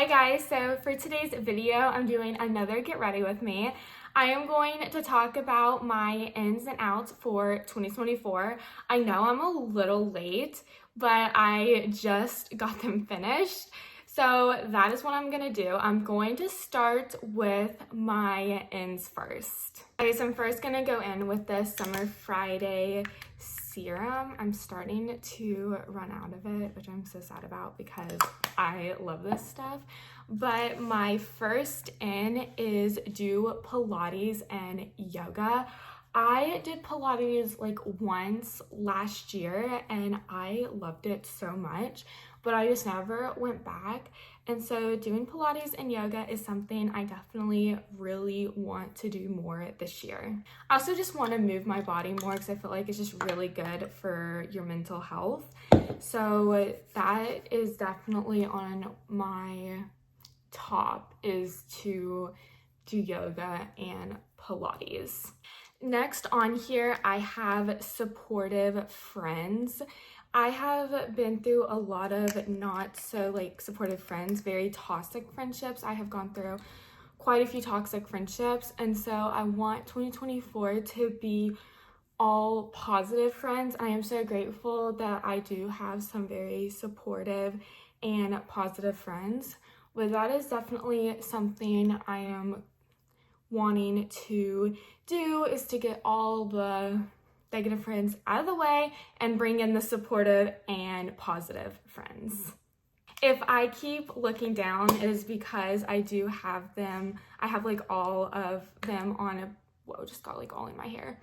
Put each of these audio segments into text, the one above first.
Hi guys, so for today's video, I'm doing another get ready with me. I am going to talk about my ins and outs for 2024. I know I'm a little late, but I just got them finished. So that is what I'm gonna do. I'm going to start with my ins first. Okay, so I'm first gonna go in with the Summer Friday serum. I'm starting to run out of it, which I'm so sad about because I love this stuff. But my first in is do Pilates and yoga. I did Pilates like once last year and I loved it so much, but I just never went back. And so doing Pilates and yoga is something I definitely really want to do more this year. I also just want to move my body more because I feel like it's just really good for your mental health. So that is definitely on my top, is to do yoga and Pilates. Next on here, I have supportive friends. I have been through a lot of not so supportive friends, very toxic friendships. I have gone through quite a few toxic friendships, and so I want 2024 to be all positive friends. I am so grateful that I do have some very supportive and positive friends, but that is definitely something I am wanting to do, is to get all the negative friends out of the way and bring in the supportive and positive friends. If I keep looking down, it is because I do have them. I have like all of them on a, whoa, just got like all in my hair.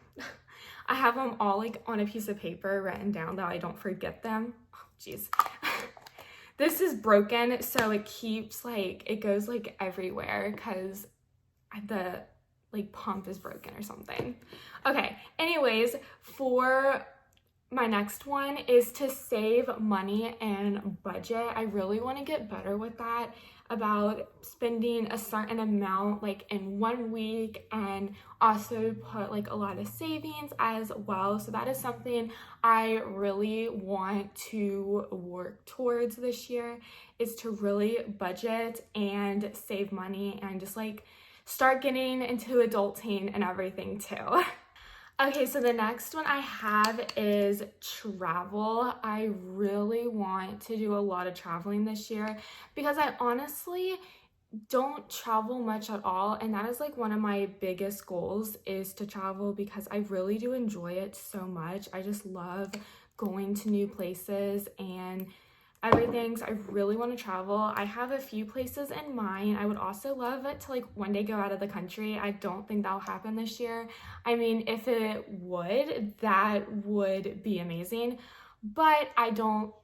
I have them all like on a piece of paper written down that I don't forget them. Oh, jeez. This is broken, so it keeps it goes everywhere because the pump is broken or something. Okay, anyways, for my next one is to save money and budget. I really want to get better with that, about spending a certain amount in 1 week, and also put a lot of savings as well. So that is something I really want to work towards this year, is to really budget and save money and just start getting into adulting and everything too. Okay, so the next one I have is travel. I really want to do a lot of traveling this year because I honestly don't travel much at all, and that is one of my biggest goals, is to travel, because I really do enjoy it so much. I just love going to new places and everything, so I really want to travel. I have a few places in mind. I would also love it to one day go out of the country. I don't think that'll happen this year. I mean, if it would, that would be amazing, but I don't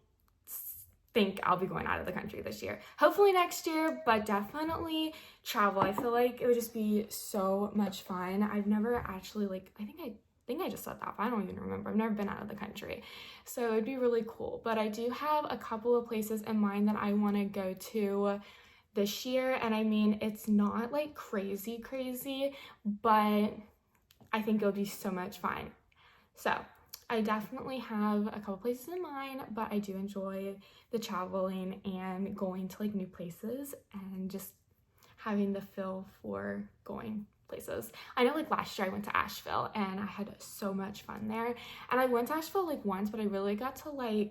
think I'll be going out of the country this year. Hopefully next year, but definitely travel. I feel like it would just be so much fun. I've never actually I think I just said that, but I don't even remember. I've never been out of the country. So it'd be really cool. But I do have a couple of places in mind that I want to go to this year. And I mean, it's not crazy, but I think it'll be so much fun. So I definitely have a couple places in mind, but I do enjoy the traveling and going to new places and just having the feel for going places. I know last year I went to Asheville and I had so much fun there, and I went to Asheville once, but I really got to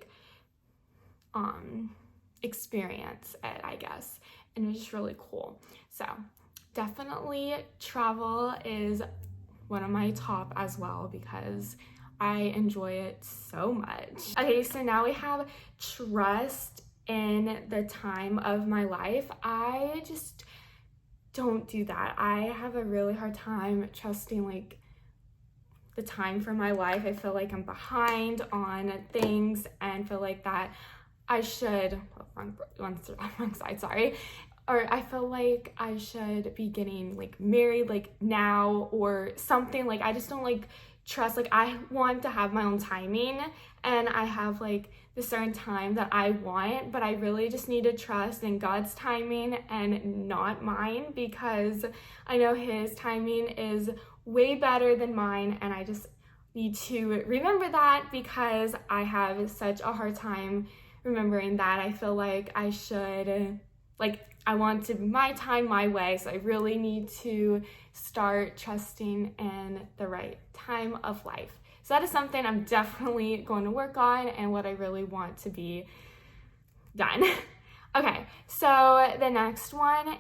experience it, I guess, and it was just really cool. So definitely travel is one of my top as well because I enjoy it so much. Okay, so now we have trust in the time of my life. I just don't do that. I have a really hard time trusting the time for my life. I feel I'm behind on things and feel that I should, wrong side, sorry. Or I feel I should be getting married now or something. I just don't trust. I want to have my own timing, and I have the certain time that I want, but I really just need to trust in God's timing and not mine, because I know his timing is way better than mine, and I just need to remember that because I have such a hard time remembering that. I feel I should I want to be my time, my way. So I really need to start trusting in the right time of life. So that is something I'm definitely going to work on and what I really want to be done. Okay, so the next one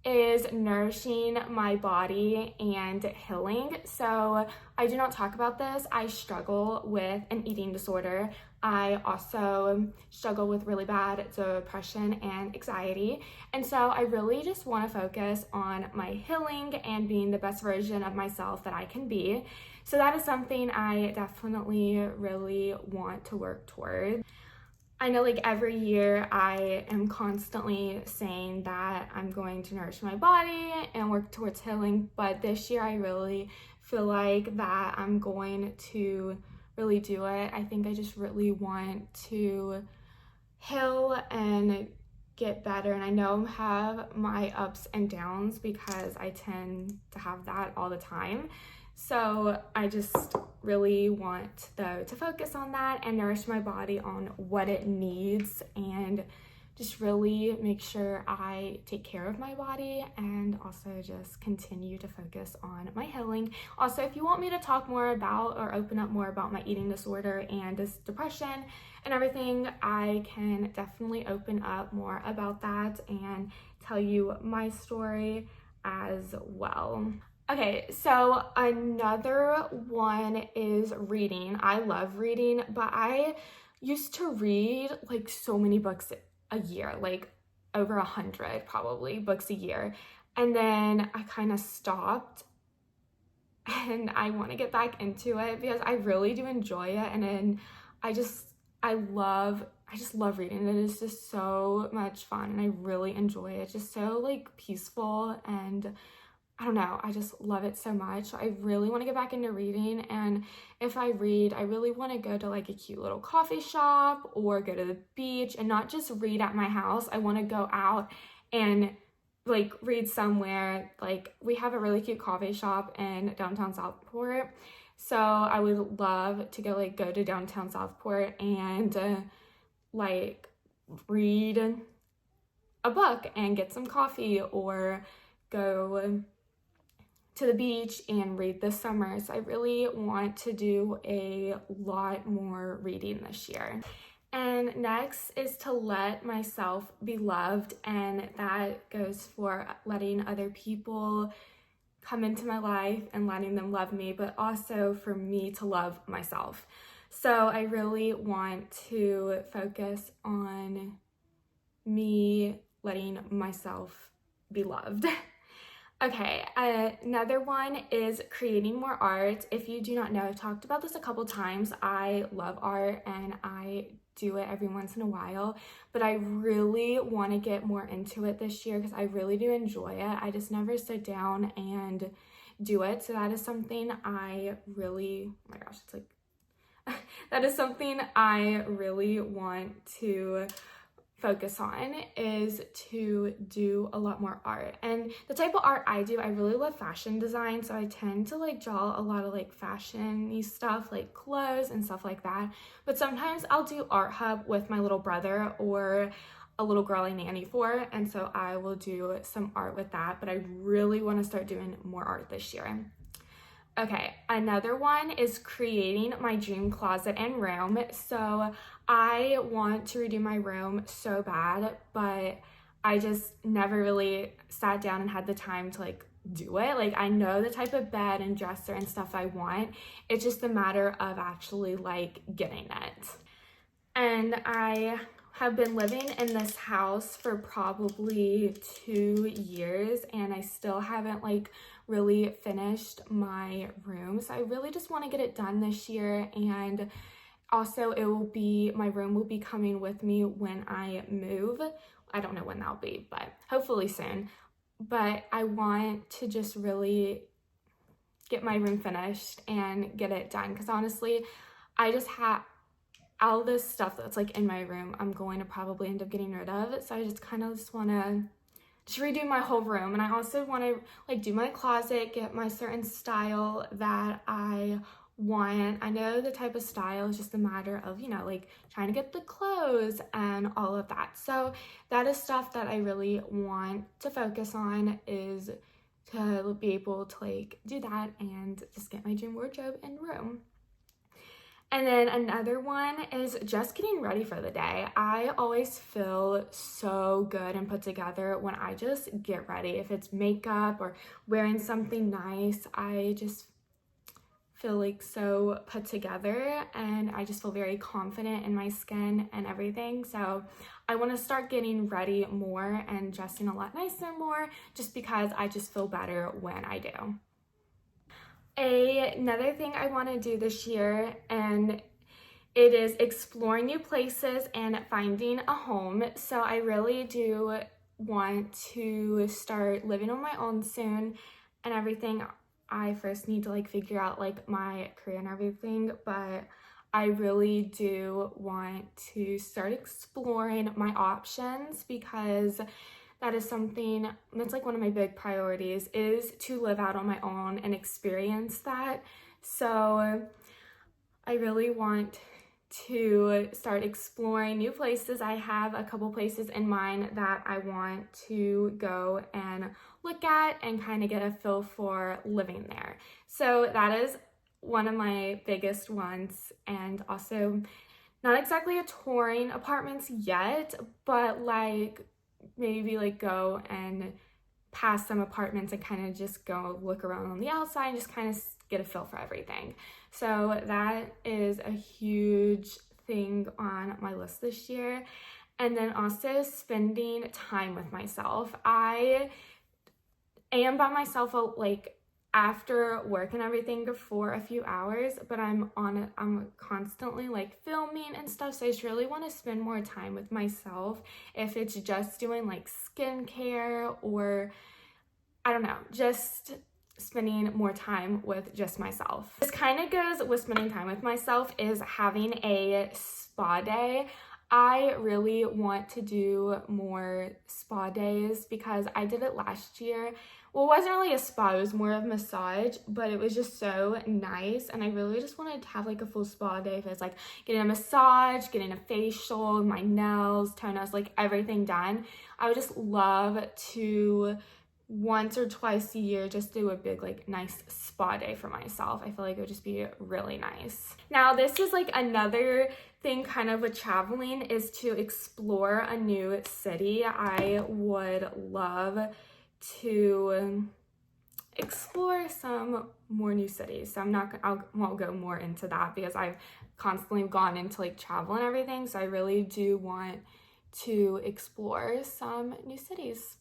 is nourishing my body and healing. So I do not talk about this. I struggle with an eating disorder. I also struggle with really bad depression and anxiety. And so I really just want to focus on my healing and being the best version of myself that I can be. So that is something I definitely really want to work toward. I know like every year I am constantly saying that I'm going to nourish my body and work towards healing, but this year I really feel like that I'm going to really do it. I think I just really want to heal and get better, and I know I have my ups and downs because I tend to have that all the time. So I just really want though to focus on that and nourish my body on what it needs and just really make sure I take care of my body and also just continue to focus on my healing. Also, if you want me to talk more about or open up more about my eating disorder and this depression and everything, I can definitely open up more about that and tell you my story as well. Okay, so another one is reading. I love reading, but I used to read like so many books a year, like over 100 probably books a year. And then I kind of stopped and I want to get back into it because I really do enjoy it. And then I just love reading. It is just so much fun and I really enjoy it. It's just so like peaceful and I don't know, I just love it so much. So I really want to get back into reading, and if I read, I really want to go to like a cute little coffee shop or go to the beach and not just read at my house. I want to go out and like read somewhere. Like we have a really cute coffee shop in downtown Southport. So I would love to go to downtown Southport and like read a book and get some coffee or go to the beach and read this summer. So I really want to do a lot more reading this year. And next is to let myself be loved, and that goes for letting other people come into my life and letting them love me, but also for me to love myself. So I really want to focus on me letting myself be loved. Okay, another one is creating more art. If you do not know, I've talked about this a couple times. I love art and I do it every once in a while, but I really want to get more into it this year because I really do enjoy it. I just never sit down and do it. So that is something I really, oh my gosh, it's like, that is something I really want to focus on, is to do a lot more art. And the type of art I do, I really love fashion design, so I tend to like draw a lot of like fashion-y stuff, like clothes and stuff like that. But sometimes I'll do art hub with my little brother or a little girl I nanny for, and so I will do some art with that. But I really want to start doing more art this year. Okay, another one is creating my dream closet and room. So I want to redo my room so bad, but I just never really sat down and had the time to like do it. Like I know the type of bed and dresser and stuff I want. It's just a matter of actually like getting it. And I have been living in this house for probably 2 years and I still haven't like really finished my room. So I really just want to get it done this year, and also my room will be coming with me when I move. I don't know when that'll be, but hopefully soon. But I want to just really get my room finished and get it done because honestly, I just have all this stuff that's like in my room I'm going to probably end up getting rid of. So I just kind of want to redo my whole room, and I also want to like do my closet, get my certain style that I I know the type of style is just a matter of, like trying to get the clothes and all of that. So that is stuff that I really want to focus on, is to be able to like do that and just get my dream wardrobe and room. And then another one is just getting ready for the day. I always feel so good and put together when I just get ready. If it's makeup or wearing something nice, I just feel like so put together, and I just feel very confident in my skin and everything. So I want to start getting ready more and dressing a lot nicer more, just because I just feel better when I do. Another thing I want to do this year, and it is exploring new places and finding a home. So I really do want to start living on my own soon and everything. I first need to like figure out like my career and everything, but I really do want to start exploring my options, because that is something that's like one of my big priorities, is to live out on my own and experience that. So I really want to start exploring new places. I have a couple places in mind that I want to go and look at and kind of get a feel for living there. So that is one of my biggest ones, and also not exactly a touring apartments yet, but like maybe like go and pass some apartments and kind of just go look around on the outside and just kind of get a feel for everything. So that is a huge thing on my list this year. And then also spending time with myself. I am by myself like after work and everything for a few hours, but I'm constantly like filming and stuff, so I just really want to spend more time with myself. If it's just doing like skincare, or I don't know, just spending more time with just myself. This kind of goes with spending time with myself, is having a spa day. I really want to do more spa days, because I did it last year. Well, it wasn't really a spa, it was more of a massage, but it was just so nice, and I really just wanted to have like a full spa day. If it's like getting a massage, getting a facial, my nails, toenails, like everything done. I would just love to once or twice a year just do a big like nice spa day for myself. I feel like it would just be really nice. Now this is like another thing kind of with traveling, is to explore a new city. I would love to explore some more new cities. So I won't go more into that, because I've constantly gone into like travel and everything. So I really do want to explore some new cities.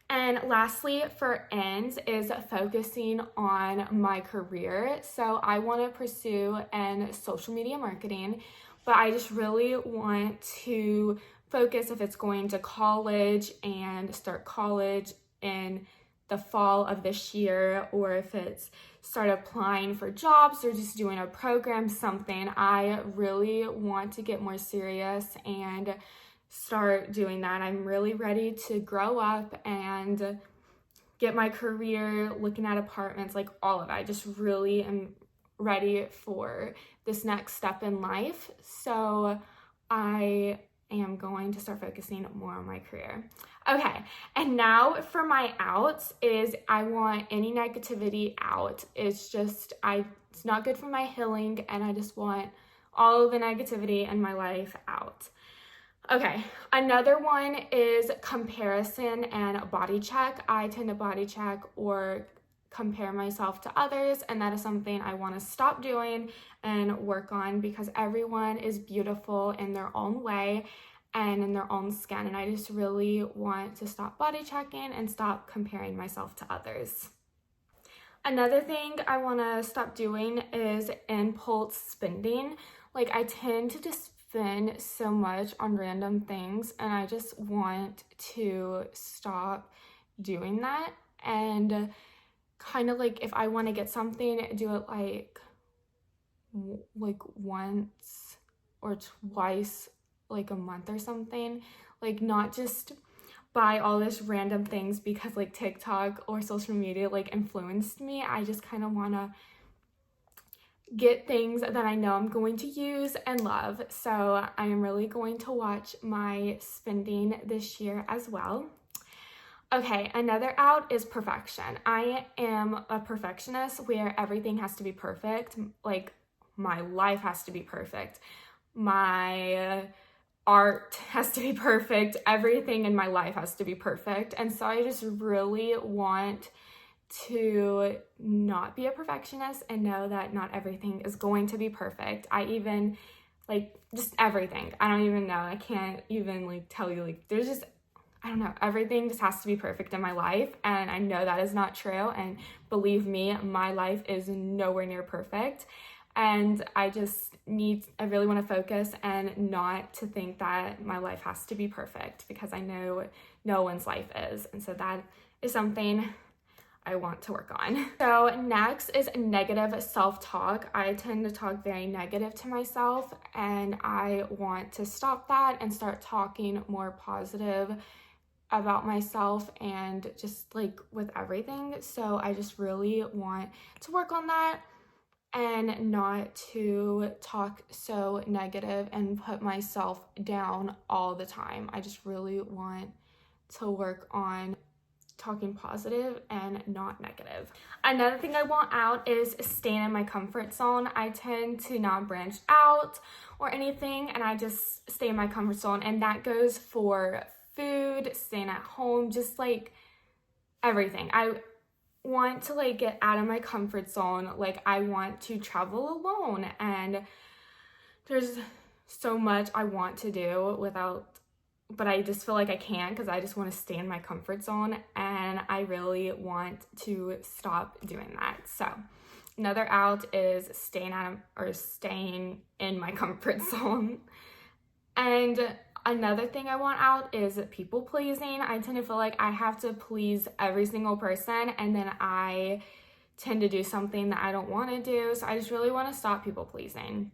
And lastly, for ends, is focusing on my career. So I want to pursue in social media marketing, but I just really want to focus if it's going to college and start college in the fall of this year, or if it's start applying for jobs or just doing a program, something. I really want to get more serious and start doing that. I'm really ready to grow up and get my career, looking at apartments, like all of it. I just really am ready for this next step in life. So I am going to start focusing more on my career. Okay, and now for my outs, is I want any negativity out. It's not good for my healing, and I just want all of the negativity in my life out. Okay, another one is comparison and body check. I tend to body check or compare myself to others, and that is something I want to stop doing and work on, because everyone is beautiful in their own way and in their own skin, and I just really want to stop body checking and stop comparing myself to others. Another thing I want to stop doing is impulse spending. Like, I tend to just spend so much on random things, and I just want to stop doing that, and kind of like if I want to get something, do it like once or twice like a month or something. Like, not just buy all this random things because like TikTok or social media like influenced me. I just kind of want to get things that I know I'm going to use and love. So I am really going to watch my spending this year as well. Okay, another out is perfection. I am a perfectionist where everything has to be perfect. Like, my life has to be perfect. My art has to be perfect. Everything in my life has to be perfect. And so I just really want to not be a perfectionist and know that not everything is going to be perfect. I even, like, just everything. I don't even know. I can't even, like, tell you, like, there's just, I don't know, everything just has to be perfect in my life, and I know that is not true, and believe me, my life is nowhere near perfect, and I really want to focus and not to think that my life has to be perfect, because I know no one's life is, and so that is something I want to work on. So next is negative self-talk. I tend to talk very negative to myself, and I want to stop that and start talking more positive about myself and just like with everything. So I just really want to work on that and not to talk so negative and put myself down all the time. I just really want to work on talking positive and not negative. Another thing I want out is staying in my comfort zone. I tend to not branch out or anything, and I just stay in my comfort zone, and that goes for food, staying at home, just like everything. I want to like get out of my comfort zone. Like, I want to travel alone, and there's so much I want to do but I just feel like I can't because I just want to stay in my comfort zone, and I really want to stop doing that. So another out is staying in my comfort zone. And another thing I want out is people pleasing. I tend to feel like I have to please every single person, and then I tend to do something that I don't want to do. So I just really want to stop people pleasing.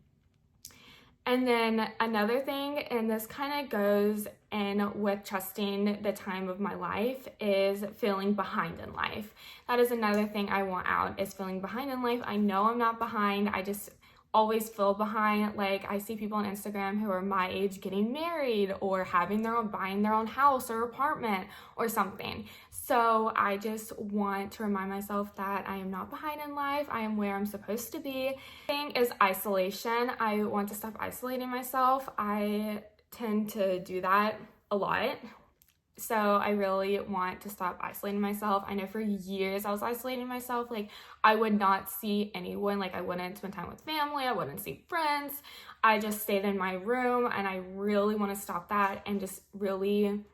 And then another thing, and this kind of goes in with trusting the time of my life, is feeling behind in life. That is another thing I want out, is feeling behind in life. I know I'm not behind. I just always feel behind. Like, I see people on Instagram who are my age getting married or buying their own house or apartment or something. So I just want to remind myself that I am not behind in life. I am where I'm supposed to be. Thing is isolation. I want to stop isolating myself. I tend to do that a lot. So I really want to stop isolating myself. I know for years I was isolating myself. Like, I would not see anyone. Like, I wouldn't spend time with family. I wouldn't see friends. I just stayed in my room, and I really want to stop that and just really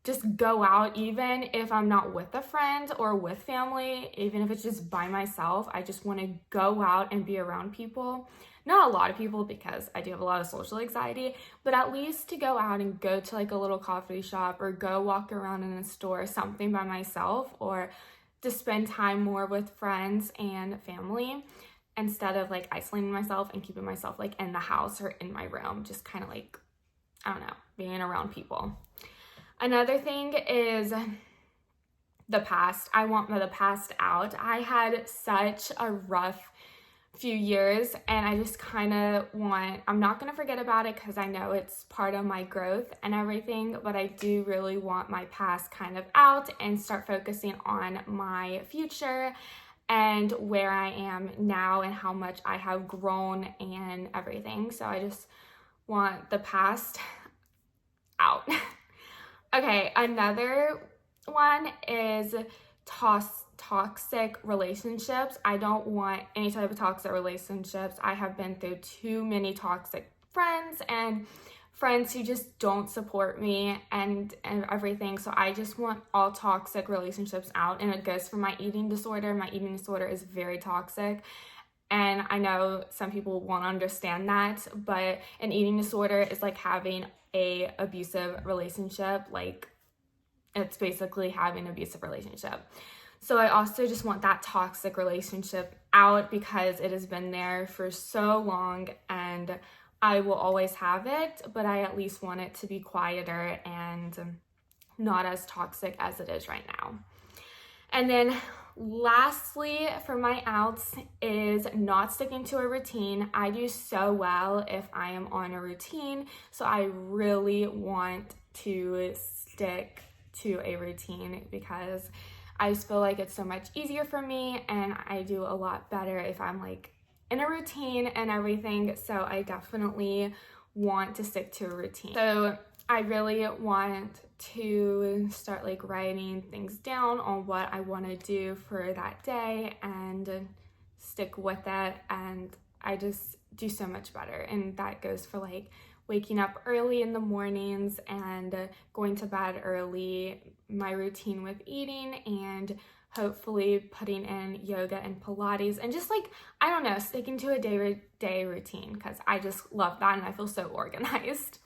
just go out, even if I'm not with a friend or with family, even if it's just by myself. I just want to go out and be around people. Not a lot of people, because I do have a lot of social anxiety, but at least to go out and go to like a little coffee shop or go walk around in a store, something by myself, or to spend time more with friends and family instead of like isolating myself and keeping myself like in the house or in my room, just kind of like, I don't know, being around people. Another thing is the past. I want the past out. I had such a rough few years, and I just kind of I'm not going to forget about it because I know it's part of my growth and everything, but I do really want my past kind of out and start focusing on my future and where I am now and how much I have grown and everything. So I just want the past out. Okay, another one is toxic relationships. I don't want any type of toxic relationships. I have been through too many toxic friends and friends who just don't support me and everything. So I just want all toxic relationships out, and it goes for my eating disorder. My eating disorder is very toxic. And I know some people won't understand that, but an eating disorder is like having a abusive relationship. Like, it's basically having an abusive relationship. So I also just want that toxic relationship out because it has been there for so long, and I will always have it, but I at least want it to be quieter and not as toxic as it is right now. And then Lastly, for my outs is not sticking to a routine. I do so well if I am on a routine, so I really want to stick to a routine because I just feel like it's so much easier for me, and I do a lot better if I'm like in a routine and everything. So I definitely want to stick to a routine. So I really want to start like writing things down on what I want to do for that day and stick with it, and I just do so much better. And that goes for like waking up early in the mornings and going to bed early, my routine with eating, and hopefully putting in yoga and Pilates, and just like, I don't know, sticking to a day routine, because I just love that and I feel so organized.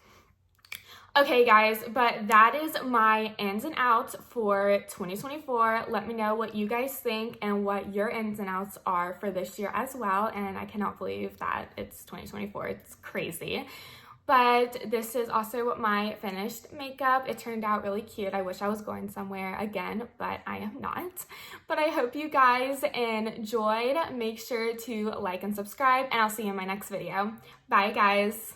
Okay guys, but that is my ins and outs for 2024. Let me know what you guys think and what your ins and outs are for this year as well. And I cannot believe that it's 2024. It's crazy. But this is also what my finished makeup. It turned out really cute. I wish I was going somewhere again, but I am not. But I hope you guys enjoyed. Make sure to like and subscribe, and I'll see you in my next video. Bye guys.